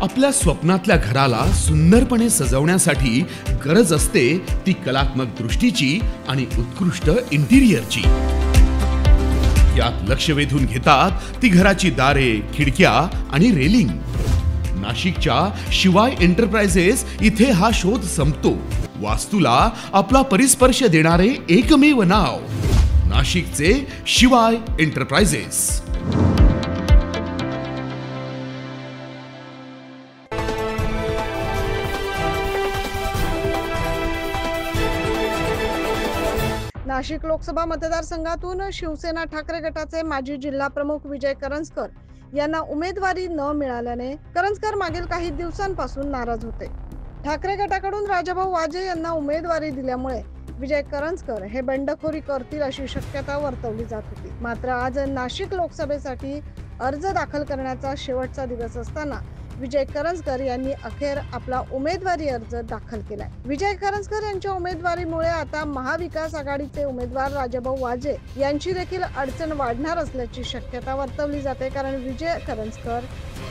आपल्या स्वप्नातल्या घराला सुंदरपणे सजवण्यासाठी गरज असते ती कलात्मक दृष्टीची आणि उत्कृष्ट इंटिरियरची। यात लक्ष वेधून घेतात ती घराची दारे, खिडक्या आणि रेलिंग। नाशिकच्या शिवाय एंटरप्राइजेस इथे हा शोध संपतो। वास्तूला आपला परिस्पर्श देणारे एकमेव नाव नाशिकचे शिवाय एंटरप्राइजेस। नाशिक लोकसभा मतदारसंघातून शिवसेना ठाकरे गटाचे माजी जिल्हा प्रमुख विजय करंजकर यांना उमेदवारी न मिळाल्याने करंजकर मागील काही दिवसांपासून नाराज होते। ठाकरे गटाकडून राजाभाऊ वाजे यांना उमेदवारी दिल्यामुळे विजय करंजकर हे बंडखोरी करतील अशी शक्यता वर्तवली जात होती। मात्र आज नाशिक लोकसभेसाठी अर्ज दाखल करण्याचा शेवटचा दिवस असताना विजय करंजकर यांनी अखेर आपला उमेदवारी अर्ज दाखल केलाय। विजय करंजकर यांच्या उमेदवारीमुळे आता महाविकास आघाडीचे उमेदवार राजाभाऊ वाजे यांची देखील अडचण वाढणार असल्याची शक्यता वर्तवली जाते, कारण विजय करंजकर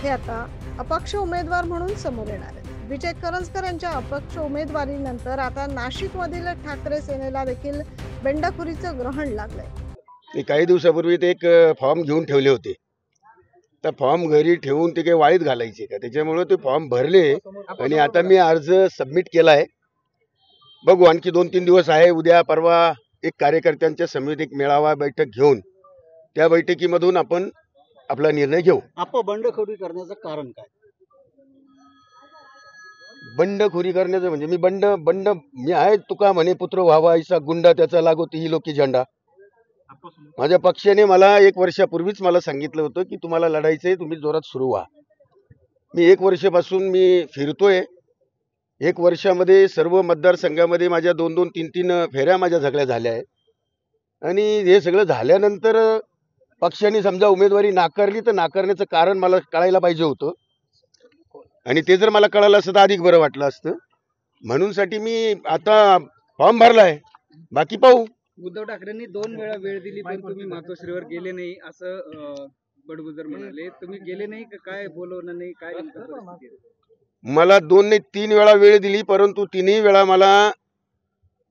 हे आता अपक्ष उमेदवार म्हणून समोर येणार आहेत। विजय करंजकर यांच्या अपक्ष उमेदवारीनंतर आता नाशिकमधील ठाकरे सेनेला देखील बंडखोरीचं ग्रहण लागलंय। काही दिवसापूर्वी ते एक फॉर्म घेऊन ठेवले होते, तर फॉर्म घरी ठेवून ते काही वाळीत घालायचे का, त्याच्यामुळे ते फॉर्म भरले आणि आता मी अर्ज सबमिट केलाय। बघू, आणखी 2-3 दिवस आहे। उद्या परवा एक कार्यकर्त्यांच्या समिती एक मेळावा बैठक घेऊन त्या बैठकीमधून आपण आपला निर्णय घेऊ। आपण बंडखोरी करण्याचं कारण काय? बंडखोरी करण्याचं म्हणजे मी आहे तुका म्हणे पुत्र व्हावा ऐसा गुंडा त्याचा लागो तीही लोकी झेंडा। माझ्या पक्षाने मला 1 वर्षापूर्वीच मला सांगितलं होतं की तुम्हाला लढायचंय, तुम्ही जोरात सुरू व्हा। मी 1 वर्षापासून मी फिरतोय। 1 वर्षामध्ये सर्व मतदारसंघामध्ये माझ्या 2-2, 3-3 फेऱ्या माझ्या सगळ्या झाल्या आहेत। आणि हे सगळं झाल्यानंतर पक्षाने समजा उमेदवारी नाकारली तर नाकारण्याचं कारण मला कळायला पाहिजे होतं, आणि ते जर मला कळालं असतं तर अधिक बरं वाटलं असतं। म्हणूनसाठी मी आता फॉर्म भरलाय, बाकी पाहू। उद्धव ठाकरेंनी 2 वेळा वेळ दिली पण तुम्ही मातोश्रीवर गेले नाही असं बडगुजर म्हणाले। तुम्ही गेले नाही का, काय बोलवलं नाही, काय मला 2 नाही 3 वेळा वेळ दिली, परंतु 3ही वेळा मला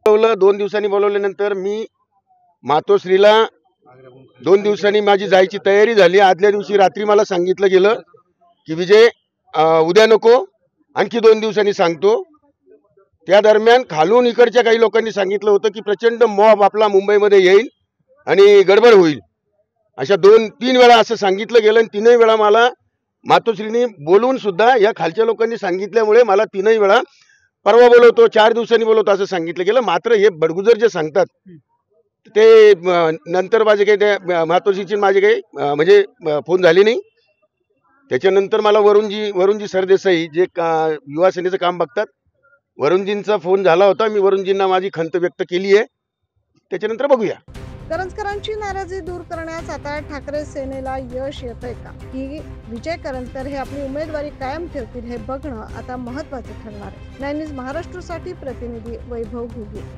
बोलवलं। 2 दिवसांनी बोलवल्यानंतर मी मातोश्रीला 2 दिवसांनी माझी जायची तयारी झाली। आदल्या दिवशी रात्री मला सांगितलं गेलं की विजय उद्या नको, आणखी 2 दिवसांनी सांगतो। त्या दरम्यान खालून इकडच्या काही लोकांनी सांगितलं होतं की प्रचंड मॉब आपला मुंबईमध्ये येईल आणि गडबड होईल। अशा 2-3 वेळा असं सांगितलं गेलं, आणि 3ही वेळा मला मातोश्रीने बोलवून सुद्धा या खालच्या लोकांनी सांगितल्यामुळे मला 3ही वेळा परवा बोलवतो, 4 दिवसांनी बोलवतो असं सांगितलं गेलं। मात्र हे बडगुजर जे सांगतात ते नंतर माझे काही त्या मातोश्रीची माझे काही म्हणजे फोन झाले नाही। त्याच्यानंतर मला वरुणजी सरदेसाई जे युवा सेनेचं काम बघतात, वरुणजींचा फोन झाला होता। मी वरुणजींना माझी खंत व्यक्त केली आहे, त्याच्यानंतर बघूया। करंजकरांची नाराजी दूर करण्यास आता ठाकरे सेनेला यश येतंय का, की विजय करंजकर हे आपली उमेदवारी कायम ठेवतील हे बघणं आता महत्त्वाचं ठरणार आहे। 9 न्यूज महाराष्ट्रासाठी प्रतिनिधी वैभव घुगे।